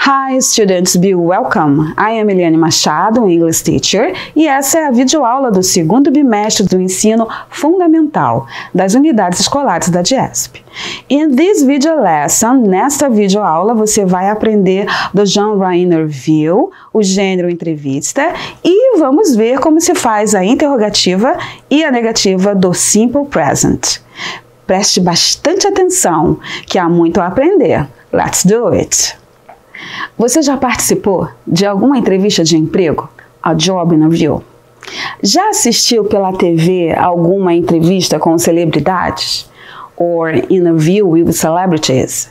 Hi students, be welcome. I am Eliane Machado, English teacher, e essa é a videoaula do segundo bimestre do ensino fundamental das unidades escolares da DIESP. In this video lesson, nesta videoaula, você vai aprender do genre interview, o gênero entrevista, e vamos ver como se faz a interrogativa e a negativa do simple present. Preste bastante atenção, que há muito a aprender. Let's do it! Você já participou de alguma entrevista de emprego? A job interview. Já assistiu pela TV alguma entrevista com celebridades? Or interview with celebrities?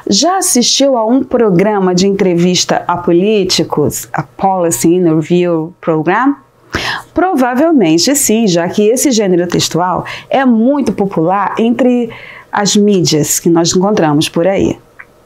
Já assistiu a um programa de entrevista a políticos, a Policy Interview Program? Provavelmente sim, já que esse gênero textual é muito popular entre as mídias que nós encontramos por aí.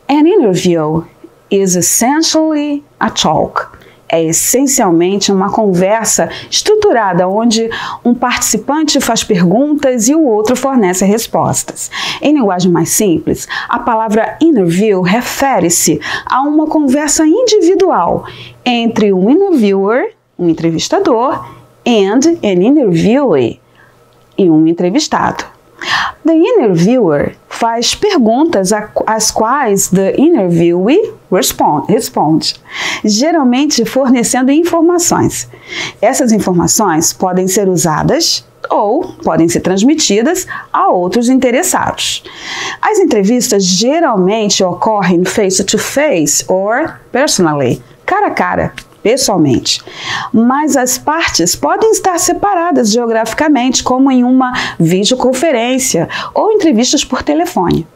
An interview is essentially a talk. É essencialmente uma conversa estruturada onde um participante faz perguntas e o outro fornece respostas. Em linguagem mais simples, a palavra interview refere-se a uma conversa individual entre um interviewer, um entrevistador, and an interviewee, e um entrevistado. The interviewer faz perguntas às quais the interviewee responde, geralmente fornecendo informações. Essas informações podem ser usadas ou podem ser transmitidas a outros interessados. As entrevistas geralmente ocorrem face-to-face or personally, cara a cara, pessoalmente, mas as partes podem estar separadas geograficamente, como em uma videoconferência ou entrevistas por telefone.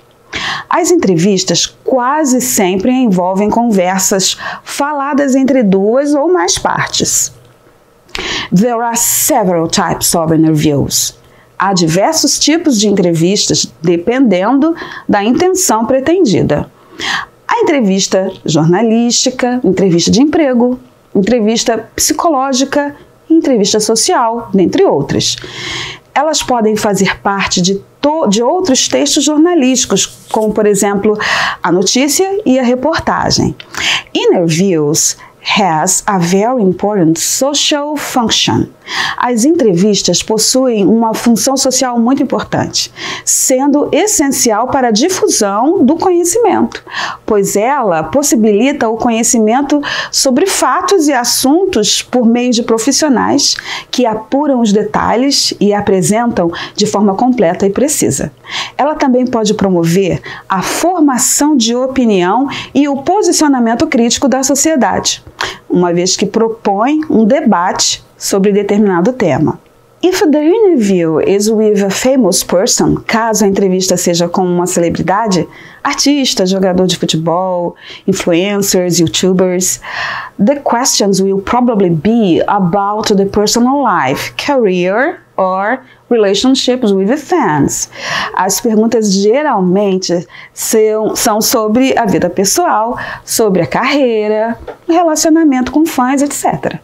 As entrevistas quase sempre envolvem conversas faladas entre duas ou mais partes. There are several types of interviews. Há diversos tipos de entrevistas dependendo da intenção pretendida. A entrevista jornalística, entrevista de emprego, entrevista psicológica e entrevista social, dentre outras. Elas podem fazer parte de outros textos jornalísticos, como, por exemplo, a notícia e a reportagem. Interviews has a very important social function. As entrevistas possuem uma função social muito importante, sendo essencial para a difusão do conhecimento, pois ela possibilita o conhecimento sobre fatos e assuntos por meio de profissionais que apuram os detalhes e apresentam de forma completa e precisa. Ela também pode promover a formação de opinião e o posicionamento crítico da sociedade, uma vez que propõe um debate sobre determinado tema. If the interview is with a famous person, caso a entrevista seja com uma celebridade, artista, jogador de futebol, influencers, youtubers, the questions will probably be about the personal life, career or relationships with fans. As perguntas geralmente são sobre a vida pessoal, sobre a carreira, relacionamento com fãs, etc.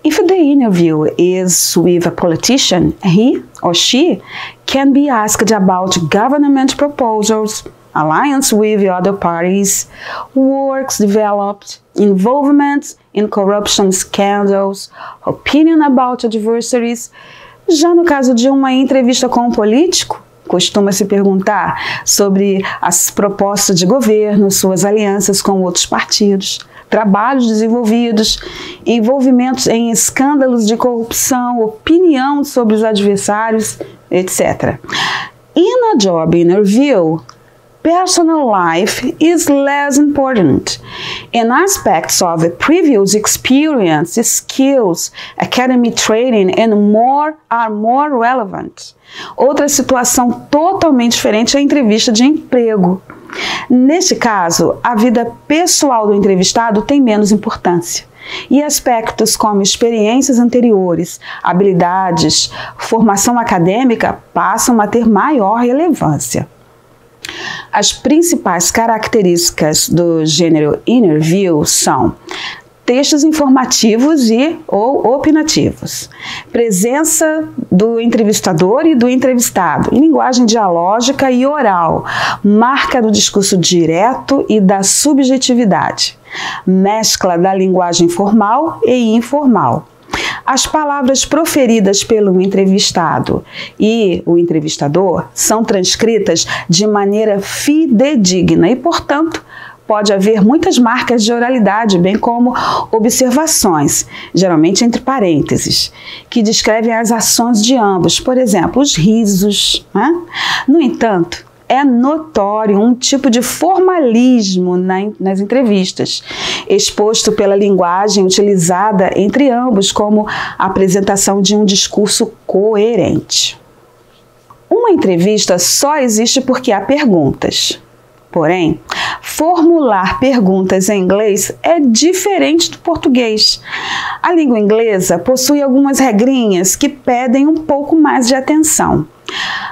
If the interview is with a politician, he or she can be asked about government proposals, alliance with other parties, works developed, involvement in corruption scandals, opinion about adversaries. Já no caso de uma entrevista com um político, costuma-se perguntar sobre as propostas de governo, suas alianças com outros partidos, trabalhos desenvolvidos, envolvimentos em escândalos de corrupção, opinião sobre os adversários, etc. In a job interview, personal life is less important, and aspects of previous experience, skills, academic training and more are more relevant. Outra situação totalmente diferente é a entrevista de emprego. Neste caso, a vida pessoal do entrevistado tem menos importância e aspectos como experiências anteriores, habilidades, formação acadêmica passam a ter maior relevância. As principais características do gênero interview são textos informativos ou opinativos, presença do entrevistador e do entrevistado, em linguagem dialógica e oral, marca do discurso direto e da subjetividade, mescla da linguagem formal e informal. As palavras proferidas pelo entrevistado e o entrevistador são transcritas de maneira fidedigna e, portanto, pode haver muitas marcas de oralidade, bem como observações, geralmente entre parênteses, que descrevem as ações de ambos, por exemplo, os risos, né? No entanto, é notório um tipo de formalismo nas entrevistas, exposto pela linguagem utilizada entre ambos como a apresentação de um discurso coerente. Uma entrevista só existe porque há perguntas. Porém, formular perguntas em inglês é diferente do português. A língua inglesa possui algumas regrinhas que pedem um pouco mais de atenção.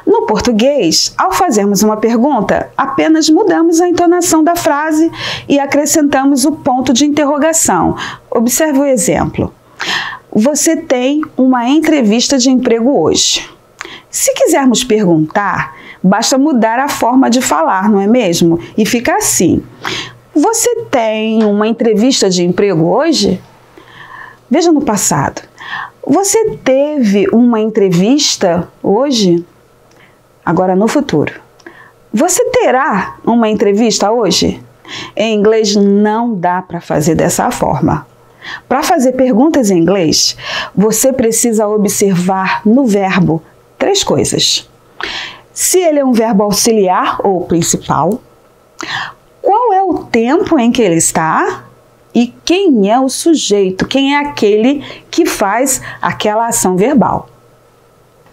No português, ao fazermos uma pergunta, apenas mudamos a entonação da frase e acrescentamos o ponto de interrogação. Observe o exemplo. Você tem uma entrevista de emprego hoje. Se quisermos perguntar, basta mudar a forma de falar, não é mesmo? E fica assim. Você tem uma entrevista de emprego hoje? Veja no passado. Você teve uma entrevista hoje? Agora no futuro. Você terá uma entrevista hoje? Em inglês não dá para fazer dessa forma. Para fazer perguntas em inglês, você precisa observar no verbo 3 coisas. Se ele é um verbo auxiliar ou principal, qual é o tempo em que ele está e quem é o sujeito, quem é aquele que faz aquela ação verbal.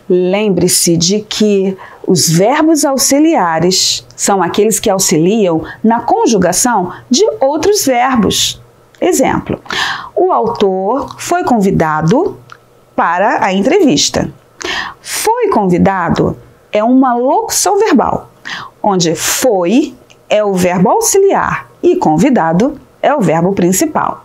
Lembre-se de que os verbos auxiliares são aqueles que auxiliam na conjugação de outros verbos. Exemplo, o autor foi convidado para a entrevista. Foi convidado é uma locução verbal, onde foi é o verbo auxiliar e convidado é o verbo principal.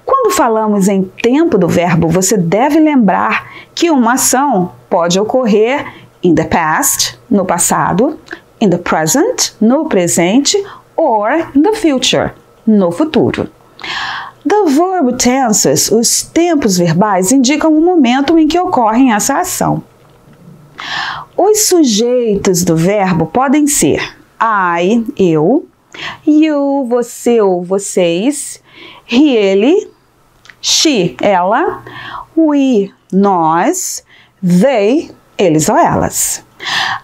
Quando falamos em tempo do verbo, você deve lembrar que uma ação pode ocorrer in the past, no passado, in the present, no presente, or in the future, no futuro. The verb tenses, os tempos verbais, indicam o momento em que ocorre essa ação. Os sujeitos do verbo podem ser I, eu, you, você ou vocês, he, ele, she, ela, we, nós, they, eles ou elas.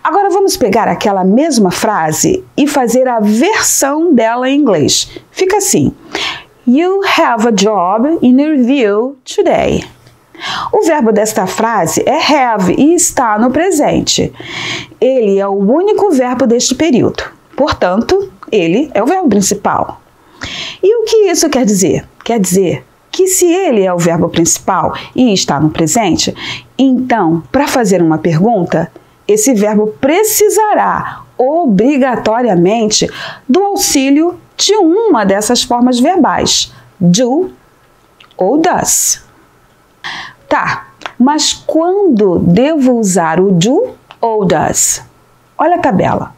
Agora vamos pegar aquela mesma frase e fazer a versão dela em inglês. Fica assim: You have a job interview today. O verbo desta frase é have e está no presente. Ele é o único verbo deste período. Portanto, ele é o verbo principal. E o que isso quer dizer? Quer dizer que se ele é o verbo principal e está no presente, então, para fazer uma pergunta, esse verbo precisará obrigatoriamente do auxílio de uma dessas formas verbais, do ou does. Tá, mas quando devo usar o do ou does? Olha a tabela.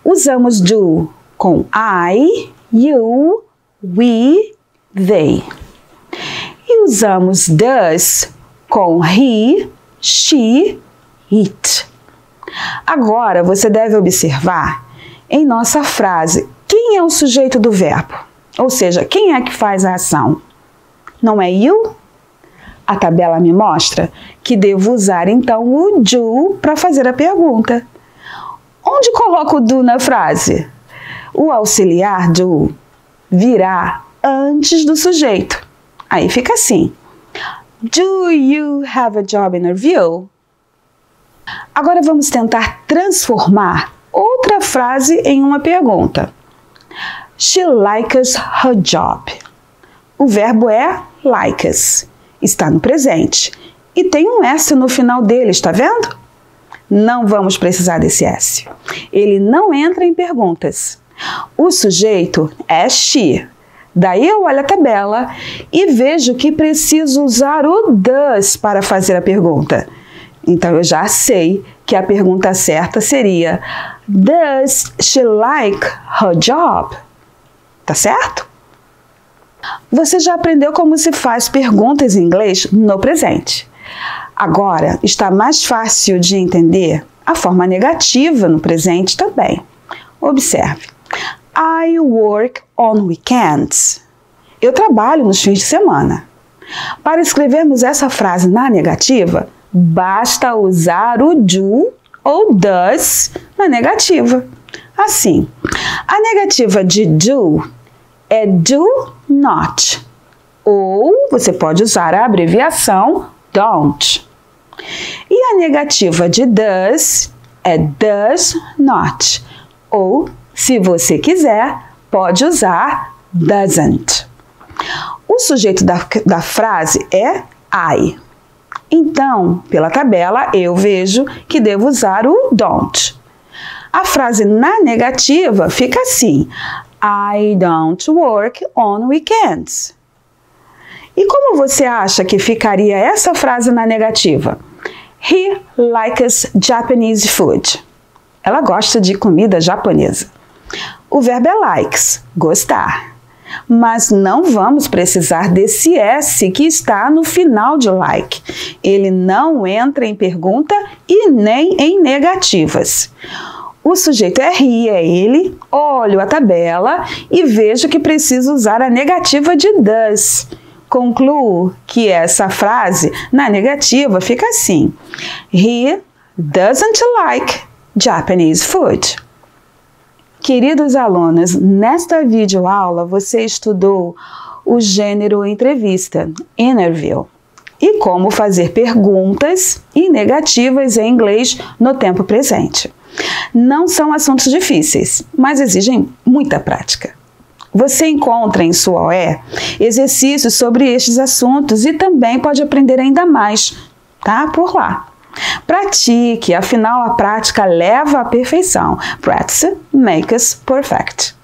Usamos do com I, you, we, they. E usamos does com he, she, it. Agora você deve observar em nossa frase quem é o sujeito do verbo, ou seja, quem é que faz a ação. Não é you? A tabela me mostra que devo usar então o do para fazer a pergunta. Onde coloco o do na frase? O auxiliar do virá antes do sujeito. Aí fica assim: Do you have a job interview? Agora vamos tentar transformar outra frase em uma pergunta. She likes her job. O verbo é likes. Está no presente. E tem um S no final dele, está vendo? Não vamos precisar desse S. Ele não entra em perguntas. O sujeito é she. Daí eu olho a tabela e vejo que preciso usar o does para fazer a pergunta. Então eu já sei que a pergunta certa seria: Does she like her job? Tá certo? Você já aprendeu como se faz perguntas em inglês no presente. Agora, está mais fácil de entender a forma negativa no presente também. Observe. I work on weekends. Eu trabalho nos fins de semana. Para escrevermos essa frase na negativa, basta usar o do ou does na negativa. Assim, a negativa de do é do not, ou você pode usar a abreviação don't. E a negativa de does é does not, ou, se você quiser, pode usar doesn't. O sujeito da frase é I. Então, pela tabela, eu vejo que devo usar o don't. A frase na negativa fica assim: I don't work on weekends. E como você acha que ficaria essa frase na negativa? He likes Japanese food. Ela gosta de comida japonesa. O verbo é likes, gostar. Mas não vamos precisar desse S que está no final de like. Ele não entra em pergunta e nem em negativas. O sujeito é he, é ele, olho a tabela e vejo que preciso usar a negativa de does. Concluo que essa frase na negativa fica assim: He doesn't like Japanese food. Queridos alunos, nesta videoaula você estudou o gênero entrevista, interview, e como fazer perguntas e negativas em inglês no tempo presente. Não são assuntos difíceis, mas exigem muita prática. Você encontra em sua OE exercícios sobre estes assuntos e também pode aprender ainda mais, tá? Por lá. Pratique, afinal a prática leva à perfeição. Practice makes perfect.